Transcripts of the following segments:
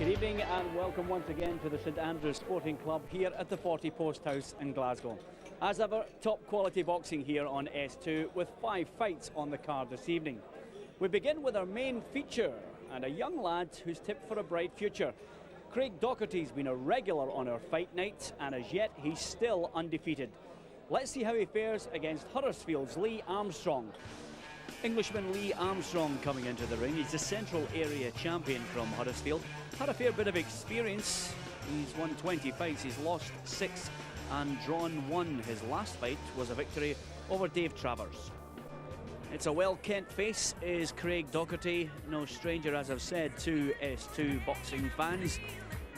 Good evening and welcome once again to the St Andrews Sporting Club here at the Forte Post House in Glasgow. As ever, top quality boxing here on S2 with 5 fights on the card this evening. We begin with our main feature and a young lad who's tipped for a bright future. Craig Docherty's been a regular on our fight nights and as yet he's still undefeated. Let's see how he fares against Huddersfield's Lee Armstrong. Englishman Lee Armstrong coming into the ring. He's the Central Area champion from Huddersfield. Had a fair bit of experience. He's won 20 fights. He's lost 6 and drawn 1. His last fight was a victory over Dave Travers. It's a well-kent face is Craig Docherty. No stranger, as I've said, to S2 boxing fans.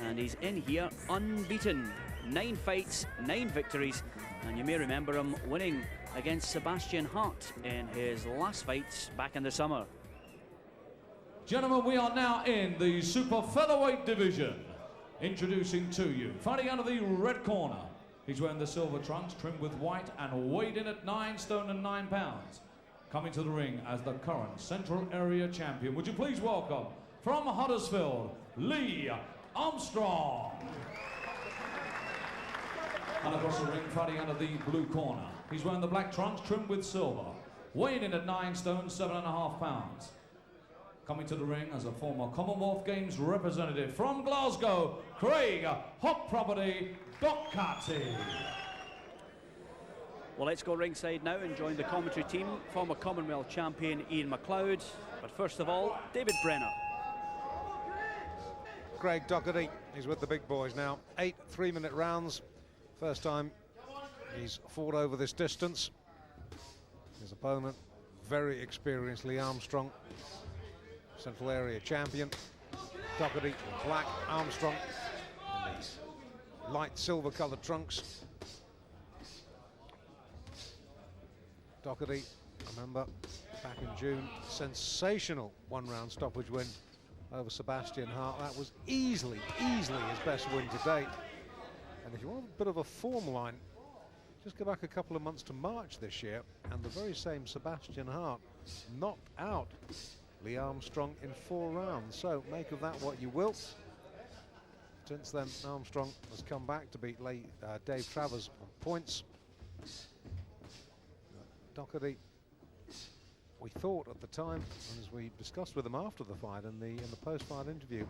And he's in here unbeaten. 9 fights, 9 victories. And you may remember him winning against Sebastian Hart in his last fight back in the summer. Gentlemen, we are now in the super featherweight division. Introducing to you, fighting out of the red corner. He's wearing the silver trunks trimmed with white and weighed in at 9 stone and 9 pounds. Coming to the ring as the current Central Area champion. Would you please welcome from Huddersfield, Lee Armstrong. And across the ring, fighting out of the blue corner. He's wearing the black trunks trimmed with silver. Weighing in at 9 stone, 7.5 pounds. Coming to the ring as a former Commonwealth Games representative from Glasgow, Craig Hot Property Docherty. Well, let's go ringside now and join the commentary team. Former Commonwealth champion Ian McLeod. But first of all, David Brenner. Craig Docherty, he's with the big boys now. 8 3-minute rounds. First time he's fought over this distance. His opponent, very experienced Lee Armstrong, Central Area champion. Docherty, black, Armstrong in these light silver coloured trunks. Docherty, I remember back in June, sensational 1-round stoppage win over Sebastian Hart. That was easily his best win to date. And if you want a bit of a form line, just go back a couple of months to March this year, and the very same Sebastian Hart knocked out Lee Armstrong in 4 rounds. So make of that what you will. Since then, Armstrong has come back to beat Dave Travers on points. Docherty, we thought at the time, and as we discussed with him after the fight in the post-fight interview,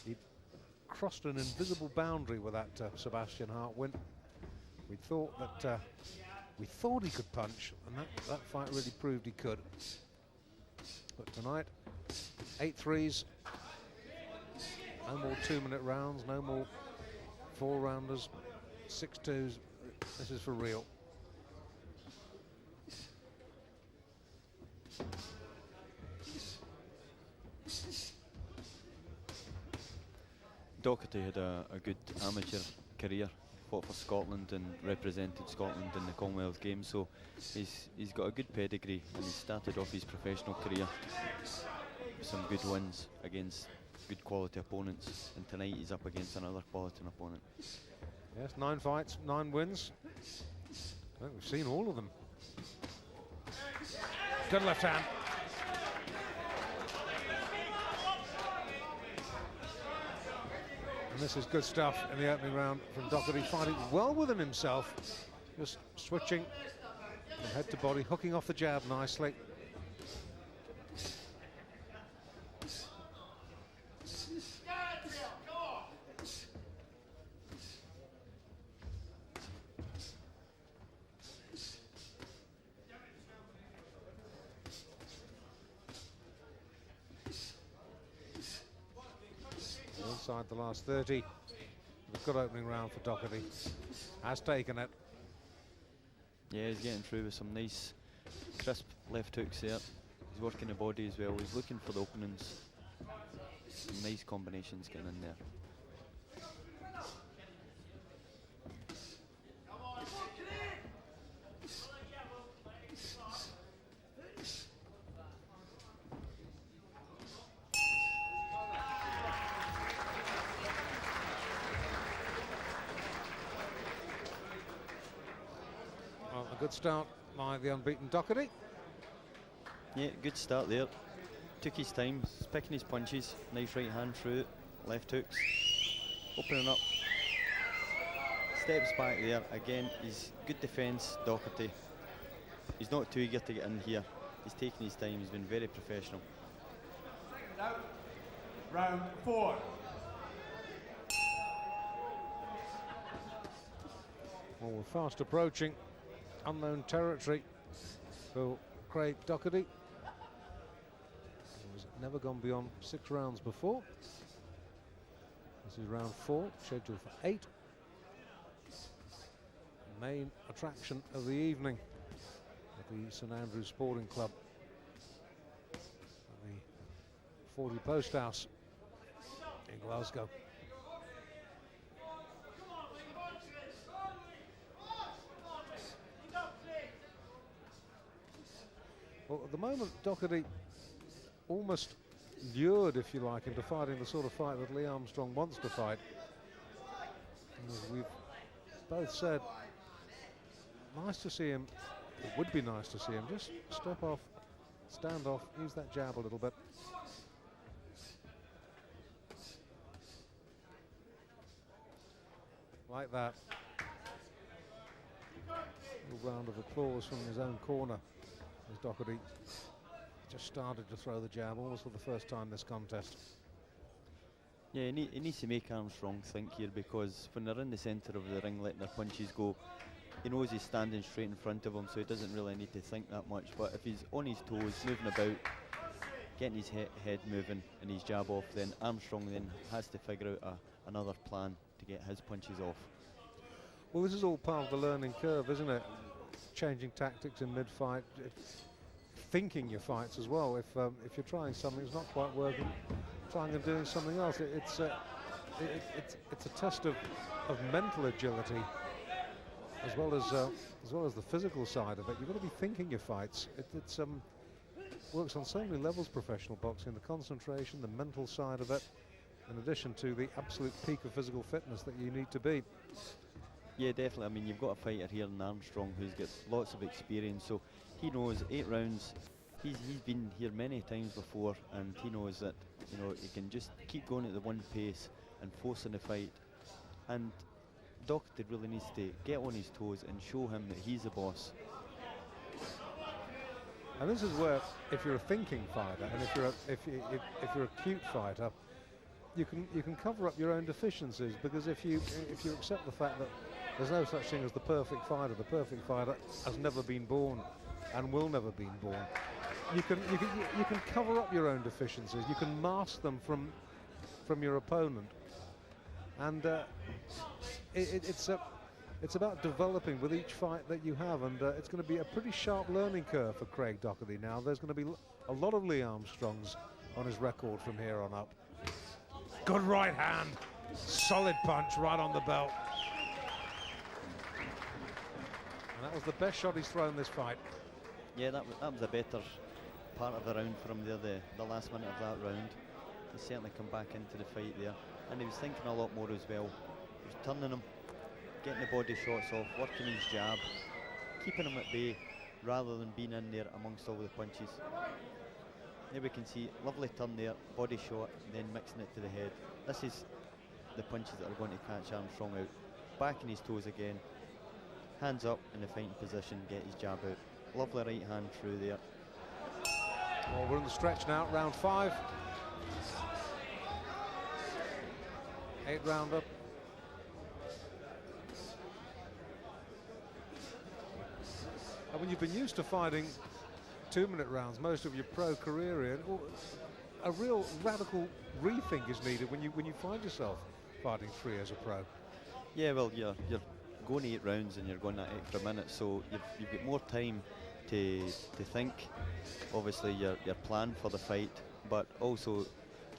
he crossed an invisible boundary with that Sebastian Hart win. We thought he could punch, and that fight really proved he could. But tonight, 8 threes, no more 2-minute rounds, no more 4-rounders, 6 twos. This is for real. Docherty had a good amateur career, fought for Scotland and represented Scotland in the Commonwealth Games, so he's got a good pedigree, and he started off his professional career with some good wins against good quality opponents, and tonight he's up against another quality opponent. Yes, 9 fights, 9 wins. I think we've seen all of them. Good left hand. And this is good stuff in the opening round from Docherty, fighting well within himself, just switching from head to body, hooking off the jab nicely. Inside the last 30. A good opening round for Docherty. Has taken it. Yeah, he's getting through with some nice, crisp left hooks there. He's working the body as well. He's looking for the openings. Some nice combinations getting in there. A good start by the unbeaten Docherty. Yeah, good start there. Took his time, picking his punches. Nice right hand through it. left hooks, opening up, steps back there. Again, he's good defence, Docherty. He's not too eager to get in here. He's taking his time, he's been very professional. Round 4. Well, we're fast approaching unknown territory for Craig Docherty. He's never gone beyond 6 rounds before. This is round 4, scheduled for 8. Main attraction of the evening at the St Andrews Sporting Club, at the Forte Post House in Glasgow. Well, at the moment, Docherty almost lured, if you like, into fighting the sort of fight that Lee Armstrong wants to fight. And as we've both said, nice to see him, it would be nice to see him just step off, stand off, use that jab a little bit. Like that. A little round of applause from his own corner as Docherty just started to throw the jab almost for the first time this contest. Yeah, he needs to make Armstrong think here, because when they're in the centre of the ring letting their punches go, he knows he's standing straight in front of him, so he doesn't really need to think that much. But if he's on his toes, moving about, getting his head moving and his jab off, then Armstrong then has to figure out another plan to get his punches off. Well, this is all part of the learning curve, isn't it? Changing tactics in mid-fight, thinking your fights as well. If you're trying something that's not quite working, trying and doing something else. It's a test of mental agility, as well as the physical side of it. You've got to be thinking your fights. It works on so many levels, professional boxing: the concentration, the mental side of it, in addition to the absolute peak of physical fitness that you need to be. Yeah, definitely. I mean, you've got a fighter here in Armstrong who's got lots of experience, so he knows 8 rounds. He's been here many times before, and he knows that, you know, he can just keep going at the one pace and forcing the fight. And Docherty really needs to get on his toes and show him that he's the boss. And this is where, if you're a thinking fighter, and if you're a cute fighter, you can cover up your own deficiencies, because if you accept the fact that there's no such thing as the perfect fighter has never been born and will never be born. You can cover up your own deficiencies. You can mask them from your opponent, and it's about developing with each fight that you have, and it's going to be a pretty sharp learning curve for Craig Docherty now. There's going to be a lot of Lee Armstrongs on his record from here on up. Good right hand, solid punch right on the belt. And that was the best shot he's thrown this fight. Yeah, that was a better part of the round for him there, the last minute of that round. He certainly come back into the fight there, and he was thinking a lot more as well. He was turning him, getting the body shots off, working his jab, keeping him at bay rather than being in there amongst all the punches. There we can see, lovely turn there, body shot, then mixing it to the head. This is the punches that are going to catch Armstrong out. Back in his toes again, hands up in the fighting position, get his jab out. Lovely right hand through there. Well, we're in the stretch now, round 5. 8 rounder. And when you've been used to fighting 2-minute rounds most of your pro career in, a real radical rethink is needed when you find yourself fighting 3 as a pro. Yeah, well, you're going 8 rounds and you're going that extra minute, so you've got more time to think. Obviously your plan for the fight, but also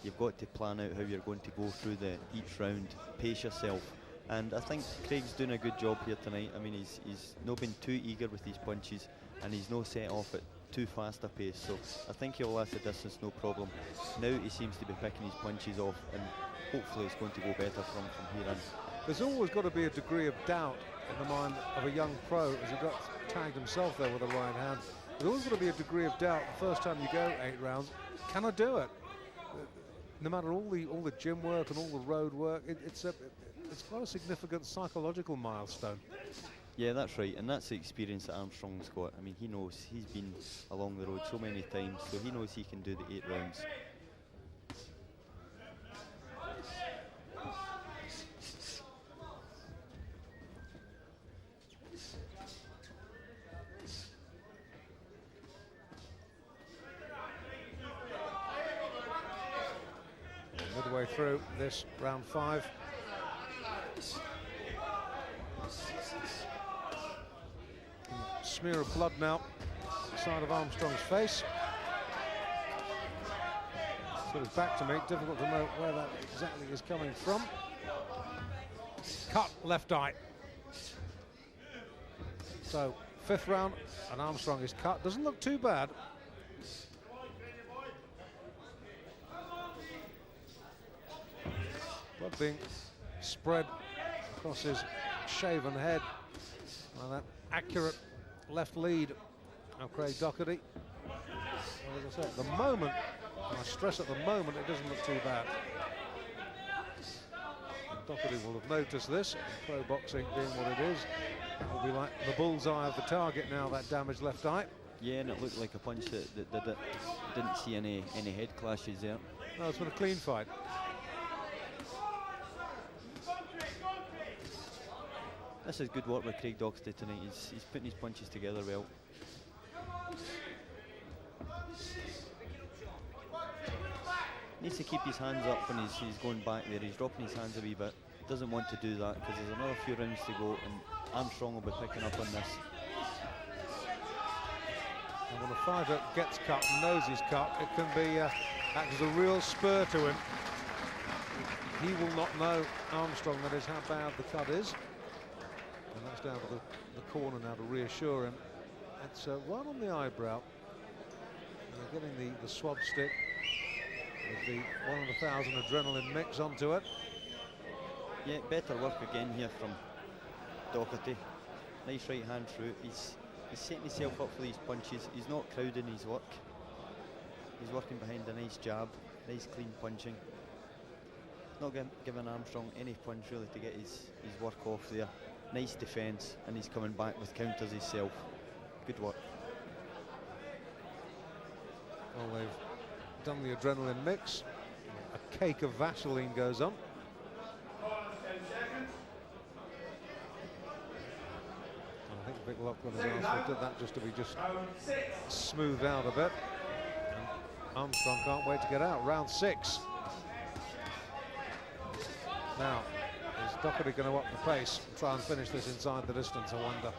you've got to plan out how you're going to go through each round, pace yourself. And I think Craig's doing a good job here tonight. I mean, he's not been too eager with his punches, and he's not set off at too fast a pace, so I think he'll last the distance no problem. Now he seems to be picking his punches off, and hopefully it's going to go better from here on. There's always got to be a degree of doubt in the mind of a young pro, as he got tagged himself there with a right hand. There's always got to be a degree of doubt the first time you go 8 rounds. Can I do it? no matter all the gym work and all the road work, it's quite a significant psychological milestone. Yeah, that's right, and that's the experience that Armstrong's got. I mean, he knows, he's been along the road so many times, so he knows he can do the 8 rounds. Midway through this round 5. Smear of blood now on the side of Armstrong's face. So it's back to me, difficult to know where that exactly is coming from. Cut left eye. So 5th round and Armstrong is cut. Doesn't look too bad. Blood being spread across his shaven head. Well, that accurate left lead of Craig Docherty. Well, as I said, at the moment, and I stress at the moment, it doesn't look too bad. And Docherty will have noticed this, pro boxing being what it is. It will be like the bullseye of the target now, that damaged left eye. Yeah, and it looked like a punch that did it. Didn't see any head clashes there. No, it's been a clean fight. This is good work by Craig Docherty tonight. He's putting his punches together well. Needs to keep his hands up when he's going back there. He's dropping his hands a wee bit. Doesn't want to do that because there's another few rounds to go, and Armstrong will be picking up on this. And when a fighter gets cut and knows he's cut, it can be act as a real spur to him. He will not know, Armstrong, that is, how bad the cut is. And that's down to the corner now to reassure him. It's right on the eyebrow. They're getting the swab stick with the 1 in 1,000 adrenaline mix onto it. Yeah, better work again here from Docherty. Nice right hand through. He's setting himself up for these punches. He's not crowding his work. He's working behind a nice jab, nice clean punching. Not giving Armstrong any punch really to get his work off there. Nice defence, and he's coming back with counters himself. Good work. Well, they've done the adrenaline mix. A cake of Vaseline goes on. I think Vic Lachlan has asked for that just to be smoothed out a bit. And Armstrong can't wait to get out. Round 6. Now, is Docherty going to up the pace and try and finish this inside the distance, I wonder?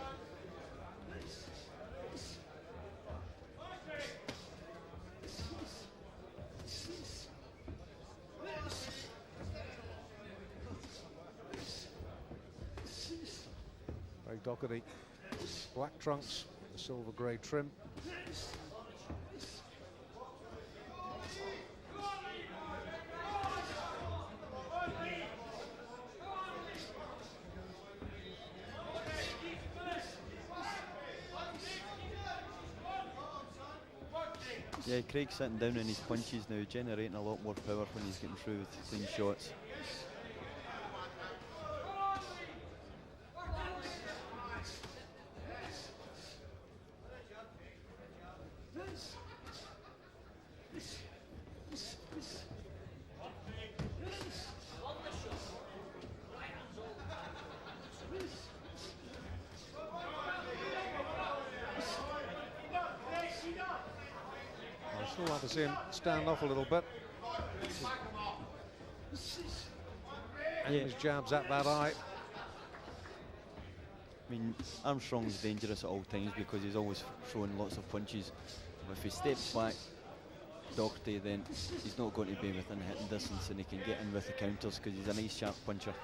Craig Docherty, black trunks, the silver grey trim. Yeah, Craig's sitting down in his punches now, generating a lot more power when he's getting through with clean shots. I'd still like to see him stand off a little bit. Aim his jabs at that eye. I mean, Armstrong's dangerous at all times because he's always throwing lots of punches. If he steps back, Docherty, then he's not going to be within hitting distance, and he can get in with the counters because he's a nice sharp puncher.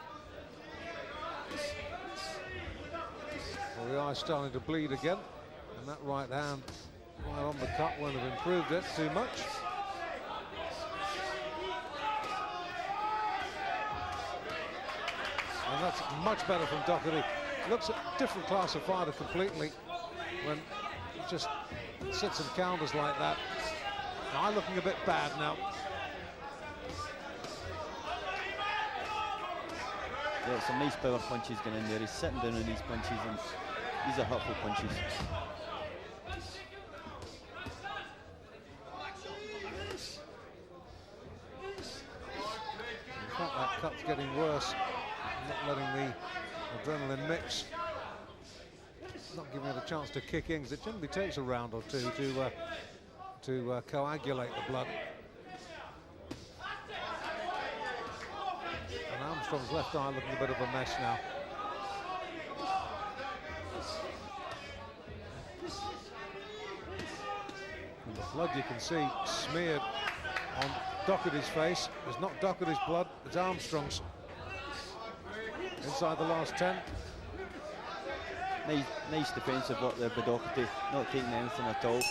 Well, the eye's starting to bleed again, and that right hand right on the cut won't have improved it too much. And that's much better from Docherty. Looks a different class of fighter completely when he just sits and counters like that. Eye looking a bit bad now. Yeah, some nice power punches going in there. He's sitting down on these punches, and these are hurtful punches. In fact, that cut's getting worse. Not letting the adrenaline mix. Not giving it a chance to kick in, because it generally takes a round or two to coagulate the blood. And Armstrong's left eye looking a bit of a mess now. And the blood you can see smeared on Docherty's face. It's not Docherty's blood, it's Armstrong's. Inside the last 10. Nice defensive work there by Docherty, not taking anything at all.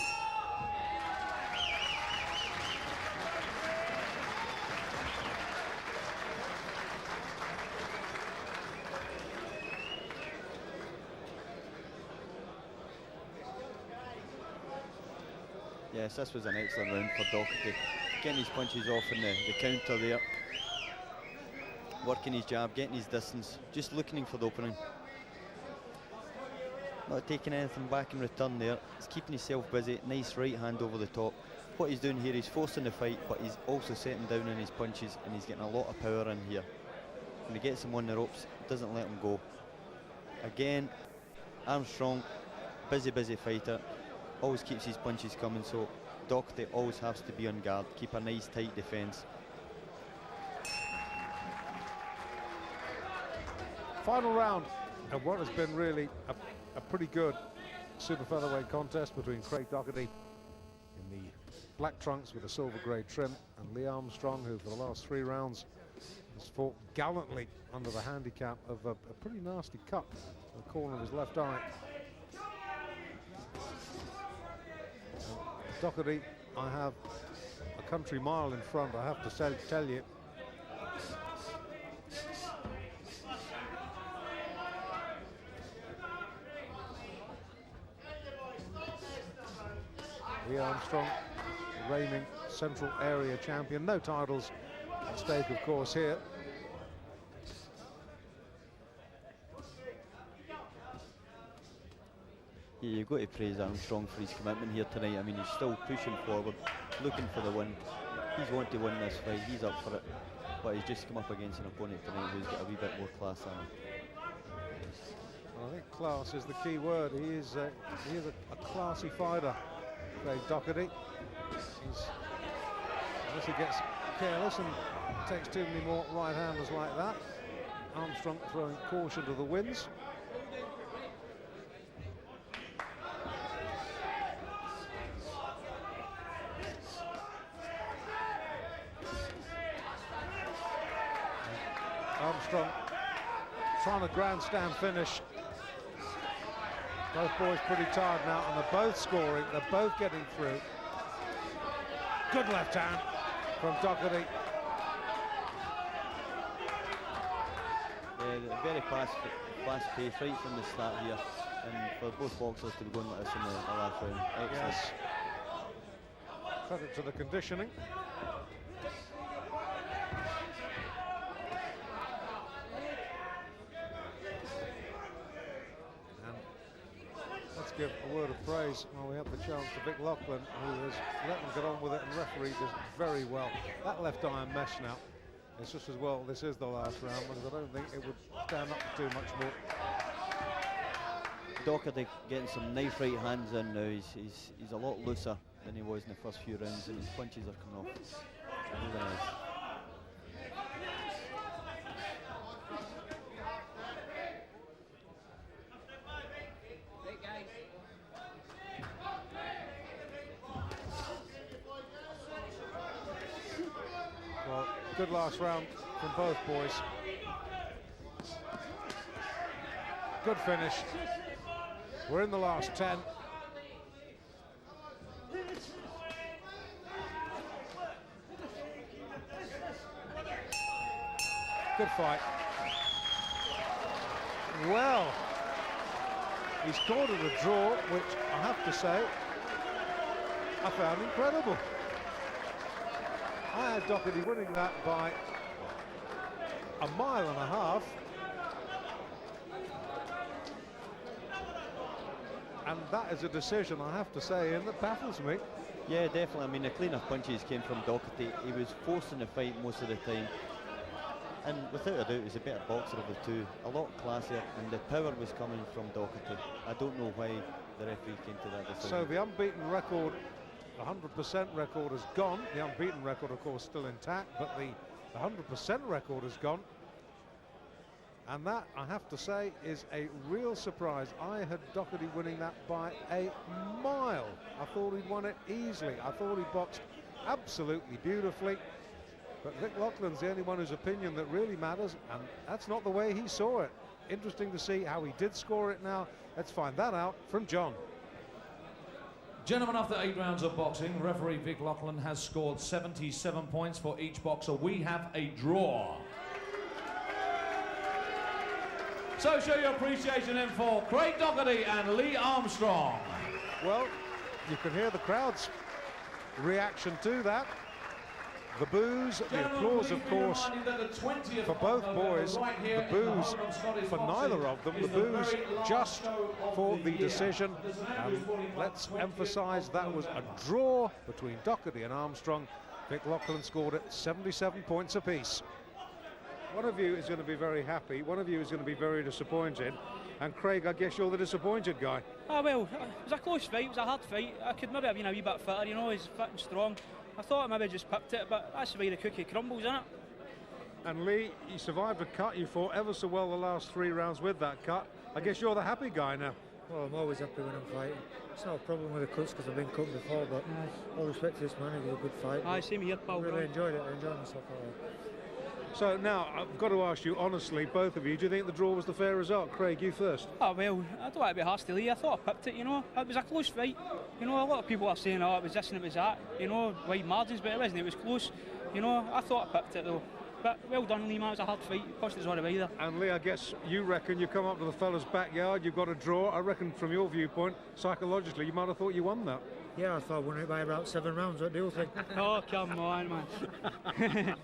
Yes, this was an excellent round for Docherty. Getting his punches off in the counter there. Working his jab, getting his distance, just looking for the opening. Not taking anything back in return there. He's keeping himself busy. Nice right hand over the top. What he's doing here, he's forcing the fight, but he's also setting down in his punches, and he's getting a lot of power in here. When he gets him on the ropes, doesn't let him go. Again, Armstrong, busy fighter, always keeps his punches coming, so Docherty always has to be on guard, keep a nice tight defence. Final round of what has been really a pretty good super featherweight contest between Craig Docherty in the black trunks with a silver grey trim and Lee Armstrong, who for the last 3 rounds has fought gallantly under the handicap of a pretty nasty cut in the corner of his left eye. Docherty, I have a country mile in front, I have to tell you. Lee Armstrong, reigning Central Area champion. No titles at stake, of course, here. Yeah, you've got to praise Armstrong for his commitment here tonight. I mean, he's still pushing forward, looking for the win. He's wanting to win this fight, he's up for it. But he's just come up against an opponent tonight who's got a wee bit more class than him. I think class is the key word. He is a classy fighter, Craig Docherty. Unless he gets careless and takes too many more right-handers like that. Armstrong throwing caution to the winds. Armstrong trying a grandstand finish. Both boys pretty tired now, and they're both scoring. They're both getting through. Good left hand from Docherty. Yeah, very fast pace right from the start here, and for both boxers to be going like this in the last round. Excellent. Yes. Credit to the conditioning. Give a word of praise while we have the chance to Vic Lachlan, who has let them get on with it and refereed this very well. That left eye mesh now. It's just as well this is the last round, because I don't think it would stand up to too much more. Docherty getting some nice right hands in now. He's a lot looser than he was in the first few rounds, and his punches are coming off. Really nice. Good last round from both boys. Good finish. We're in the last 10. Good fight. Well, he's called it a draw, which I have to say, I found incredible. I had Docherty winning that by 1.5 miles, and that is a decision, I have to say, Ian, that baffles me. Yeah, definitely. I mean, the cleaner punches came from Docherty. He was forcing the fight most of the time. And without a doubt, he's a better boxer of the two. A lot classier, and the power was coming from Docherty. I don't know why the referee came to that decision. So the unbeaten record, the 100% record has gone. The unbeaten record, of course, still intact, but the 100% record has gone. And that, I have to say, is a real surprise. I had Docherty winning that by a mile. I thought he'd won it easily. I thought he boxed absolutely beautifully. But Vic Loughlin's the only one whose opinion that really matters, and that's not the way he saw it. Interesting to see how he did score it now. Let's find that out from John. Gentlemen, after 8 rounds of boxing, referee Vic Loughlin has scored 77 points for each boxer. We have a draw. So show your appreciation then for Craig Docherty and Lee Armstrong. Well, you can hear the crowd's reaction to that. The boos, the applause, of course, for both boys, the boos for neither of them, the boos just for the decision. Let's emphasise that was a draw between Docherty and Armstrong. Vic Loughlin scored it 77 points apiece. One of you is going to be very happy, one of you is going to be very disappointed, and Craig, I guess you're the disappointed guy. Oh, well, it was a close fight, it was a hard fight. I could maybe have been a wee bit fitter, you know, he's fit and strong. I thought I maybe just picked it, but that's the way the cookie crumbles, isn't it? And Lee, you survived a cut, you fought ever so well the last 3 rounds with that cut. I guess you're the happy guy now. Well, I'm always happy when I'm fighting. It's not a problem with the cuts because I've been cut before, but all respect to this man, he was a good fight. Aye, same here, pal. I really enjoyed it, I enjoyed myself. So now, I've got to ask you honestly, both of you, do you think the draw was the fair result? Craig, you first. Oh, well, I don't want to be harsh to Lee. I thought I picked it, you know. It was a close fight. You know, a lot of people are saying, oh, it was this and it was that. You know, wide margins, but it wasn't. It was close. You know, I thought I picked it, though. But well done, Lee, man. It was a hard fight. Of course, it was all right either. And Lee, I guess you reckon you come up to the fella's backyard, you've got a draw. I reckon from your viewpoint, psychologically, you might have thought you won that. Yeah, I thought I won it by about 7 rounds. What do you think? Oh, come on, man.